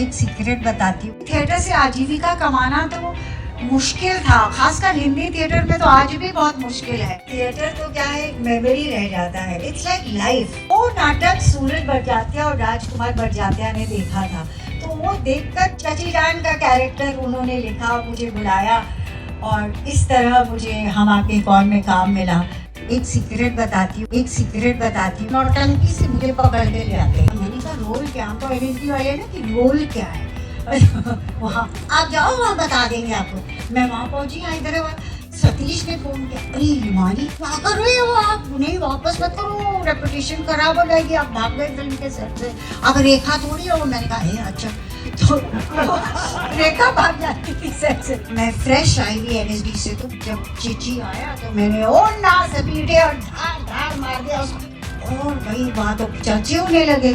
एक सीक्रेट बताती हूँ। थिएटर से आजीविका कमाना तो मुश्किल था, खासकर हिंदी थिएटर में तो आज भी बहुत मुश्किल है। थिएटर तो क्या है, एक मेमोरी रह जाता है, इट्स लाइक लाइफ। वो नाटक सूरज बड़जात्या और राजकुमार बड़जात्या ने देखा था, तो वो देखकर चची जान का कैरेक्टर उन्होंने लिखा, मुझे बुलाया और इस तरह मुझे हम आपके कौन में काम मिला। एक सीक्रेट बताती हूँ, नौटंकी से मुझे पकड़ के ले आते हैं। मैंने कहा रोल क्या, तो एनएसडी वाले ना कि रोल क्या है वहाँ आप जाओ, वहाँ बता देंगे आपको। मैं वहाँ पहुँची, इधर सतीश ने फोन किया, अरे हिमानी क्या कर रहे हो आप, नहीं वापस मत करो, रेपुटेशन खराब हो जाएगी, आप भाग गए फिल्म के सेट से। अब रेखा थोड़ी हो, मैंने कहा अच्छा, तो रेखा भाग जाती थी सेट से। मैं फ्रेश आई हुई एनएसडी से, तो जब चिची आया तो मैंने ओ ना सपीटे और धार मार दिया उसको, और भाई वहाँ तो चर्चे होने लगे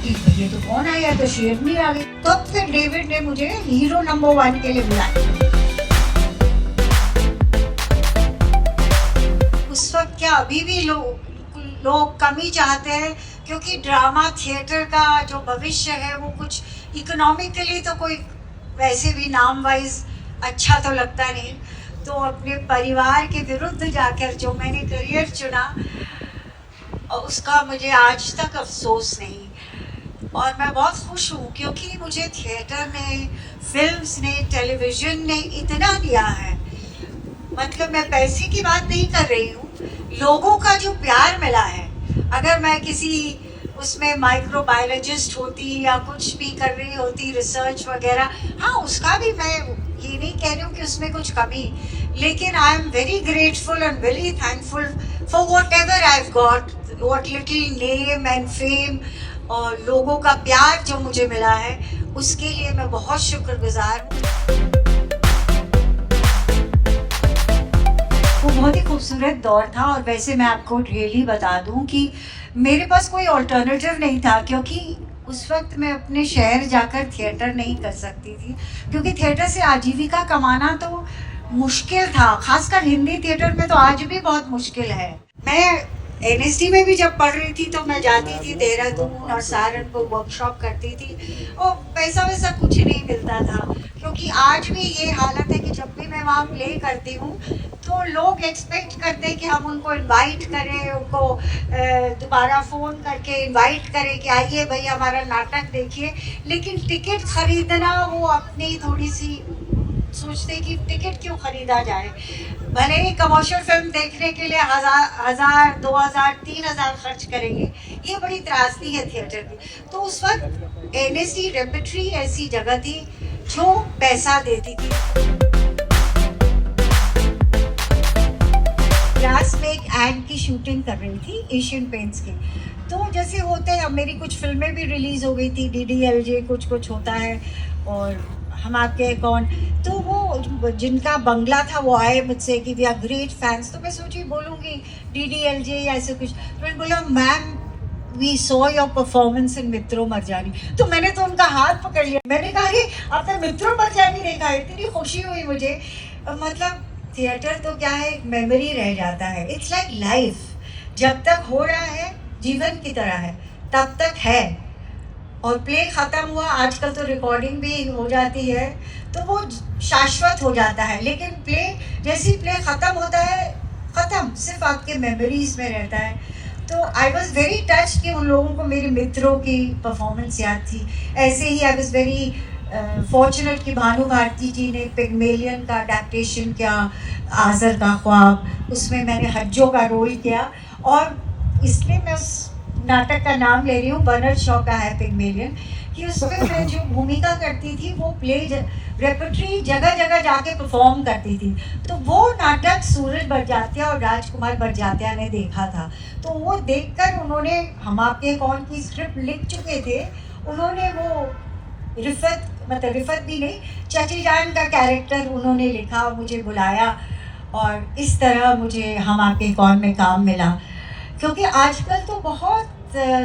कि ये तो कौन आया, तो शेरनी आ गई। तो फिर डेविड ने मुझे हीरो नंबर 1 के लिए बुलाया। उस वक्त क्या अभी भी लोग कमी चाहते हैं, क्योंकि ड्रामा थिएटर का जो भविष्य है वो कुछ इकोनॉमिकली तो कोई वैसे भी नाम वाइज अच्छा तो लगता नहीं। तो अपने परिवार के विरुद्ध जाकर जो मैंने करियर चुना उसका मुझे आज तक अफसोस नहीं, और मैं बहुत खुश हूँ क्योंकि मुझे थिएटर ने, फिल्म्स ने, टेलीविज़न ने इतना दिया है। मतलब मैं पैसे की बात नहीं कर रही हूँ, लोगों का जो प्यार मिला है। अगर मैं किसी उसमें माइक्रोबायोलॉजिस्ट होती या कुछ भी कर रही होती, रिसर्च वगैरह, हाँ उसका भी, मैं ये नहीं कह रही हूँ कि उसमें कुछ कमी, लेकिन I am very grateful and very thankful for what ever I have got, what little name and fame, और लोगों का प्यार जो मुझे मिला है उसके लिए मैं बहुत शुक्रगुजार हूँ। वो बहुत ही खूबसूरत दौर था, और वैसे मैं आपको रियली बता दूं कि मेरे पास कोई ऑल्टरनेटिव नहीं था, क्योंकि उस वक्त मैं अपने शहर जाकर थिएटर नहीं कर सकती थी, क्योंकि थिएटर से आजीविका कमाना तो मुश्किल था, खासकर हिंदी थिएटर में तो आज भी बहुत मुश्किल है। मैं एनएसडी में भी जब पढ़ रही थी तो मैं जाती थी देहरादून और सहारनपुर, वर्कशॉप करती थी, और पैसा वैसा कुछ नहीं मिलता था, क्योंकि आज भी ये हालत है कि जब भी मैं वहाँ प्ले करती हूँ तो लोग एक्सपेक्ट करते हैं कि हम उनको इनवाइट करें, उनको दोबारा फ़ोन करके इनवाइट करें कि आइए भाई हमारा नाटक देखिए, लेकिन टिकट ख़रीदना वो अपनी थोड़ी सी सोचते कि टिकट क्यों ख़रीदा जाए, भले ही कमर्शियल फिल्म देखने के लिए 1000, 2000, 3000 खर्च करेंगे, ये बड़ी त्रासदी है थिएटर की। तो उस वक्त एनएसडी रेपर्टरी ऐसी जगह थी जो पैसा देती थी। क्लास में एक एड की शूटिंग कर रही थी एशियन पेंट्स की, तो जैसे होते हैं, अब मेरी कुछ फिल्में भी रिलीज़ हो गई थी, DDLJ कुछ होता है, और हम आपके कौन, तो वो जिनका बंगला था वो आए मुझसे कि वी आर ग्रेट फैंस, तो मैं सोची बोलूँगी DDLJ या ऐसे कुछ, तो मैंने बोला ma'am we saw your performance in Mitron Marjaani, तो मैंने तो उनका हाथ पकड़ लिया, मैंने कहा कि आपने मित्रों मरजानी देखा है, इतनी खुशी हुई मुझे। मतलब थिएटर तो क्या है, एक मेमोरी रह जाता है, इट्स लाइक लाइफ, जब तक हो रहा है जीवन की तरह है तब तक है, और प्ले ख़त्म हुआ, आजकल तो रिकॉर्डिंग भी हो जाती है तो वो शाश्वत हो जाता है, लेकिन प्ले जैसी प्ले ख़त्म होता है, ख़त्म, सिर्फ आपके मेमोरीज में रहता है। तो आई वॉज़ वेरी टच कि उन लोगों को मेरे मित्रों की परफॉर्मेंस याद थी। ऐसे ही आई वॉज़ वेरी फॉर्चुनेट कि भानु भारती जी ने पिग्मेलियन का अडेप्टेशन किया, आज़र का ख्वाब, उसमें मैंने हज्जों का रोल किया, और इसलिए मैं उस नाटक का नाम ले रही हूँ, बर्नार्ड शॉ का है पिग्मेलियन, कि उसमें मैं जो भूमिका करती थी वो प्ले रेपर्टरी जगह जगह जाके परफॉर्म करती थी। तो वो नाटक सूरज बड़जात्या और राजकुमार बड़जात्या ने देखा था, तो वो देखकर उन्होंने हम आपके कौन की स्क्रिप्ट लिख चुके थे, उन्होंने वो रिफत भी नहीं, चची जान का कैरेक्टर उन्होंने लिखा, मुझे बुलाया, और इस तरह मुझे हम आपके कौन में काम मिला। क्योंकि आजकल तो बहुत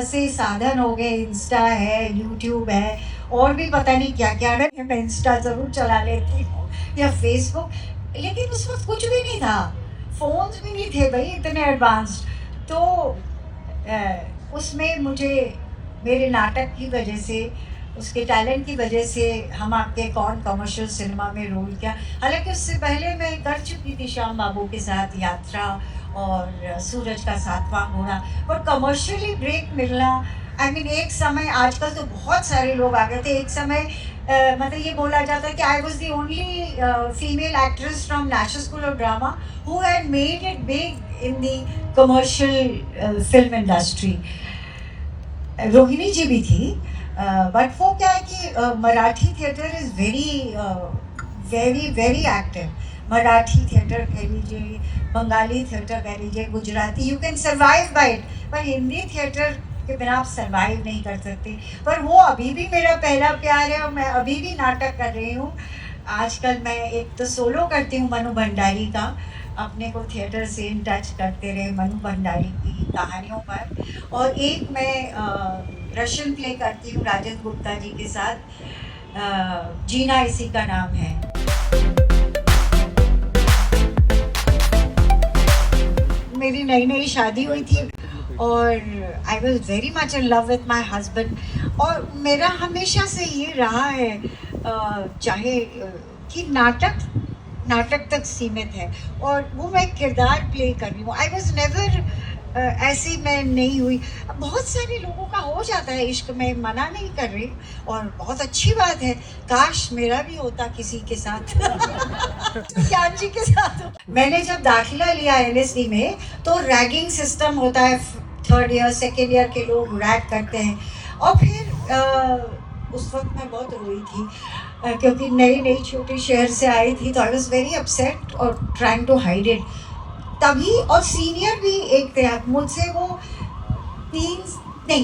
से साधन हो गए, इंस्टा है, यूट्यूब है, और भी पता नहीं क्या क्या है, मैं इंस्टा ज़रूर चला लेती हूँ या फेसबुक, लेकिन उस वक्त कुछ भी नहीं था, फ़ोन्स भी नहीं थे भाई इतने एडवांस्ड। तो उसमें मुझे मेरे नाटक की वजह से उसके टैलेंट की वजह से हम आपके कौन कमर्शियल सिनेमा में रोल किया। हालांकि उससे पहले मैं कर चुकी थी श्याम बाबू के साथ यात्रा और सूरज का सातवां घोड़ा, पर कमर्शियली ब्रेक मिलना, आई मीन एक समय, आजकल तो बहुत सारे लोग आ गए थे, एक समय मतलब ये बोला जाता है कि I was the only female actress from National School of Drama who had made it big in the commercial film industry. Rohini ji भी थी, बट वो क्या है कि Marathi theatre is very very very active. Marathi theatre कह लीजिए, बंगाली थिएटर कह लीजिए, Gujarati, you can survive by it, पर हिंदी थिएटर के बिना आप सर्वाइव नहीं कर सकते। पर वो अभी भी मेरा पहला प्यार है और मैं अभी भी नाटक कर रही हूँ। आजकल मैं एक तो सोलो करती हूँ मनु भंडारी का, अपने को थिएटर से इन टच करते रहे मनु भंडारी की कहानियों पर, और एक मैं रशियन प्ले करती हूँ राजेंद्र गुप्ता जी के साथ, जीना इसी का नाम है। मेरी नई नई शादी हुई थी और I was very much in love with my husband, और मेरा हमेशा से ये रहा है चाहे कि नाटक तक सीमित है, और वो मैं किरदार प्ले कर रही हूँ। आई वॉज नेवर ऐसी मैं नहीं हुई। बहुत सारे लोगों का हो जाता है इश्क में, मना नहीं कर रही, और बहुत अच्छी बात है, काश मेरा भी होता किसी के साथ ज्ञान जी के साथ। मैंने जब दाखिला लिया LSD में तो रैगिंग सिस्टम होता है, थर्ड ईयर सेकेंड ईयर के लोग रैग करते हैं, और फिर उस वक्त मैं बहुत रोई थी क्योंकि नई छोटे शहर से आई थी, तो आई वॉज वेरी अपसेट और ट्राइंग टू हाइड इट तभी। और सीनियर भी एक थे मुझसे, वो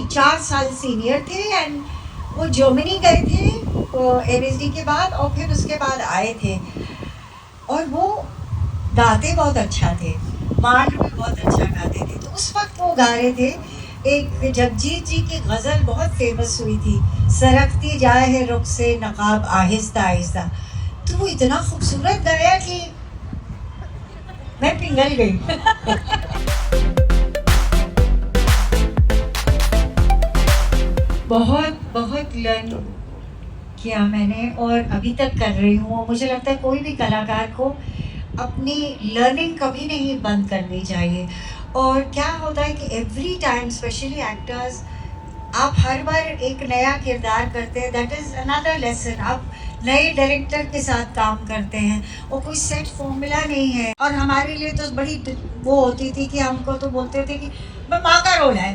4 साल सीनियर थे, एंड वो जर्मनी गए थे LSD के बाद, और फिर उसके बाद आए थे, और वो गाते बहुत अच्छा थे, मांड भी बहुत अच्छा गाते थे। तो उस वक्त वो गा रहे थे, एक जगजीत जी की गज़ल बहुत फेमस हुई थी, सरकती जाए है रुख से नकाब आहिस्ता आहिस्ता। तो वो इतना खूबसूरत गाया कि मैं पिघल गई। बहुत लर्न किया मैंने और अभी तक कर रही हूँ। मुझे लगता है कोई भी कलाकार को अपनी लर्निंग कभी नहीं बंद करनी चाहिए। और क्या होता है कि एवरी टाइम, स्पेशली एक्टर्स, आप हर बार एक नया किरदार करते हैं, दैट इज़ अनदर लेसन। आप नए डायरेक्टर के साथ काम करते हैं और कोई सेट फॉर्मूला नहीं है। और हमारे लिए तो बड़ी वो होती थी कि हमको तो बोलते थे कि माँ का रोल है,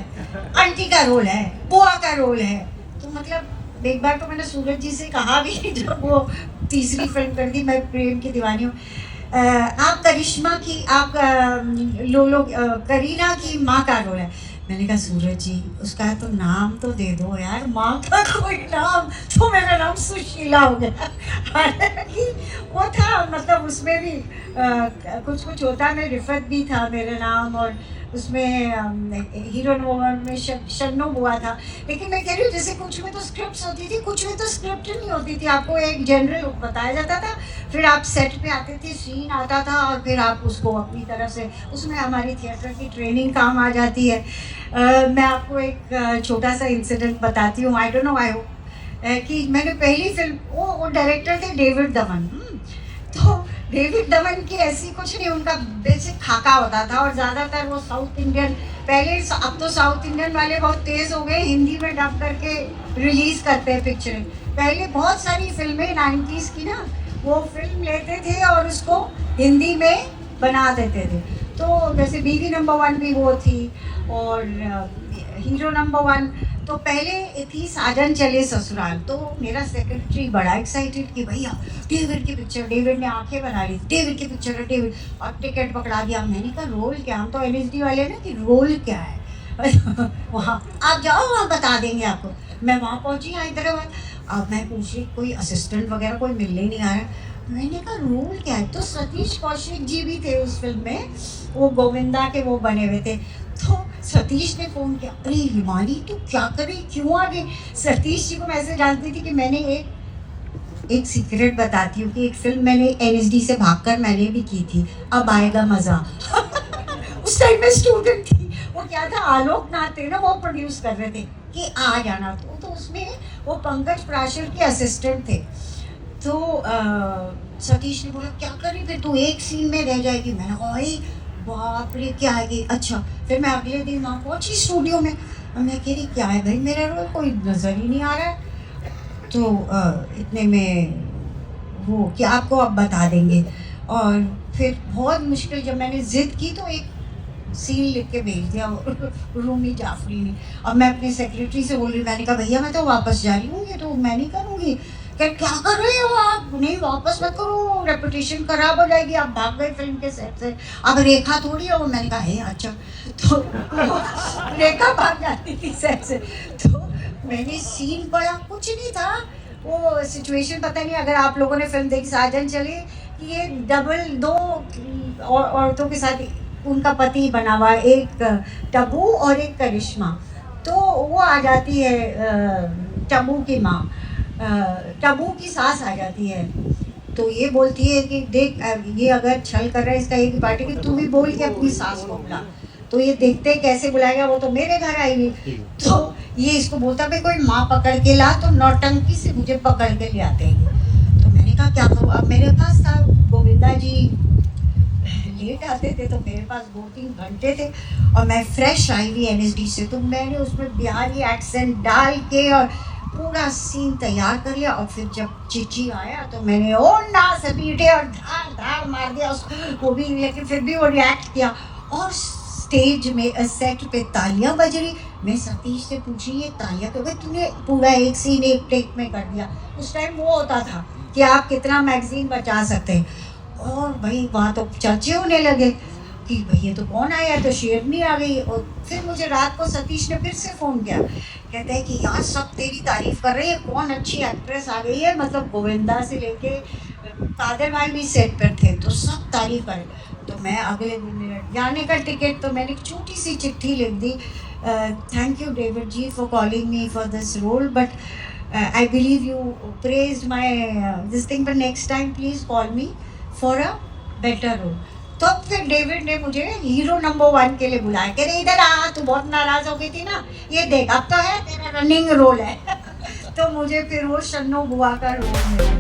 आंटी का रोल है, बुआ का रोल है। तो मतलब एक बार तो मैंने सूरज जी से कहा भी, जब वो तीसरी फिल्म कर दी, मैं प्रेम की दीवानी हूँ, आप करिश्मा की, आप करीना की माँ का रोल है। मैंने कहा सूरज जी उसका तो नाम तो दे दो यार, माँ का कोई नाम, तो मेरा नाम सुशीला हो गया। हालांकि वो था, मतलब उसमें भी कुछ होता, में रिफत भी था मेरा नाम, और उसमें हीरो में शन्नो बुआ था। लेकिन मैं कह रही हूँ जैसे कुछ में तो स्क्रिप्ट होती थी, कुछ में तो स्क्रिप्ट नहीं होती थी, आपको एक जनरल बताया जाता था, फिर आप सेट पे आते थे, सीन आता था, और फिर आप उसको अपनी तरफ से, उसमें हमारी थिएटर की ट्रेनिंग काम आ जाती है। मैं आपको एक छोटा सा इंसिडेंट बताती हूँ, I don't know, I hope कि मैंने पहली फिल्म, वो डायरेक्टर थे डेविड धवन। तो डेविड धवन की ऐसी कुछ नहीं, उनका बेसिक खाका होता था, और ज़्यादातर वो साउथ इंडियन, पहले, अब तो साउथ इंडियन वाले बहुत तेज़ हो गए, हिंदी में डब करके रिलीज़ करते हैं पिक्चरें। पहले बहुत सारी फिल्में 90s की ना, वो फिल्म लेते थे और उसको हिंदी में बना देते थे। तो जैसे बीवी नंबर 1 भी वो थी, और हीरो नंबर 1 तो पहले थी साजन चले ससुराल। तो मेरा सेक्रेटरी बड़ा एक्साइटेड कि भैया डेविड की पिक्चर, डेविड ने आंखें बना ली, डेविड की पिक्चर है, डेविड, और टिकट पकड़ा दिया। मैंने कहा रोल क्या, हम तो LSD वाले ना, कि रोल क्या है वहाँ आप जाओ, वहाँ बता देंगे आपको। मैं वहाँ पहुँची हैदराबाद, अब मैं पूछी कोई असिस्टेंट वगैरह कोई मिलने नहीं आ रहा। मैंने कहा रोल क्या है, तो सतीश कौशिक जी भी थे उस फिल्म में, वो गोविंदा के वो बने हुए थे। तो सतीश ने फ़ोन किया, अरे हिमानी तू क्या करे, क्यों आ गई। सतीश जी को मैं ऐसे जानती थी कि मैंने एक सीक्रेट बताती हूँ कि एक फिल्म मैंने LSD से भागकर मैंने भी की थी, अब आएगा मज़ा उस टाइम में स्टूडेंट थी। वो क्या था, आलोक नाथ थे ना, वो प्रोड्यूस कर रहे थे कि आ जाना। तो उसमें वो पंकज प्राशर के असिस्टेंट थे। तो सतीश ने बोला क्या करी फिर, तू एक सीन में रह जाएगी। मैंने कहा भाई बाप रे क्या है। अच्छा फिर मैं अगले दिन वहाँ पहुँची स्टूडियो में, मैं कह रही क्या है भाई मेरा रोल कोई नज़र ही नहीं आ रहा है। तो इतने में वो कि आपको अब बता देंगे। और फिर बहुत मुश्किल जब मैंने ज़िद की तो एक सीन लिख के भेज दिया रूमी जाफरी ने। अब मैं अपने सेक्रेटरी से बोल रही, मैंने कहा भैया मैं तो वापस जा रही हूँ, ये तो मैं नहीं करूँगी। क्या कर रहे हो आप, नहीं वापस मत करो, रेपुटेशन खराब हो जाएगी, आप भाग गए फिल्म के सेट से, अब रेखा थोड़ी हो। मैंने कहा है अच्छा। तो रेखा भाग जाती थी सेट से। तो मैंने सीन पढ़ा, कुछ नहीं था वो सिचुएशन, पता नहीं अगर आप लोगों ने फिल्म देखी साजन चली, कि ये डबल दो औरतों के साथ उनका पति बना हुआ, एक टबू और एक करिश्मा। तो वो आ जाती है टबू की माँ, टबू की सास आ जाती है। तो ये बोलती है कि देख ये अगर छल कर रहा है इसका एक पार्टी कि तू भी बोल के अपनी सास को बुला। तो ये देखते कैसे बुलाएगा, वो तो मेरे घर आएगी। तो ये इसको बोलता भाई कोई माँ पकड़ के ला, तो नौटंकी से मुझे पकड़ के ले आते हैं। तो मैंने कहा क्या करूँ, अब मेरे पास था गोविंदा जी लेट आते थे तो मेरे पास 2-3 घंटे थे और मैं फ्रेश आई हुई NSD से, तो मैंने उसमें बिहारी एक्सेंट डाल के और पूरा सीन तैयार कर लिया। और फिर जब चिची आया तो मैंने ओ ना सपीटे और धार धार मार दिया उसको, वो भी, लेकिन फिर भी वो रिएक्ट किया। और स्टेज में सेट पे तालियां बज रही। मैं सतीश से पूछी ये तालियां क्योंकि तूने पूरा एक सीन एक टेक में कर दिया। उस टाइम वो होता था कि आप कितना मैगजीन बचा सकते हैं। और भाई वहाँ तो चर्चे होने लगे कि भैया तो कौन आया, तो शेरनी आ गई। और फिर मुझे रात को सतीश ने फिर से फ़ोन किया, कहते हैं कि यार सब तेरी तारीफ़ कर रही है, कौन अच्छी एक्ट्रेस आ गई है। मतलब गोविंदा से लेके कादर भाई भी सेट पर थे तो सब तारीफ़ कर। तो मैं अगले दिन जाने का टिकट, तो मैंने एक छोटी सी चिट्ठी लिख दी, thank you David ji for calling me for this role, but I believe you praised my this thing, but next time please call me for a better role. तो फिर डेविड ने मुझे हीरो नंबर 1 के लिए बुलाया, कह रहे इधर आ, तू बहुत नाराज़ हो गई थी ना, ये देख अब तो है तेरा रनिंग रोल है। तो मुझे फिर वो शन्नो बुआ का रोल मिला।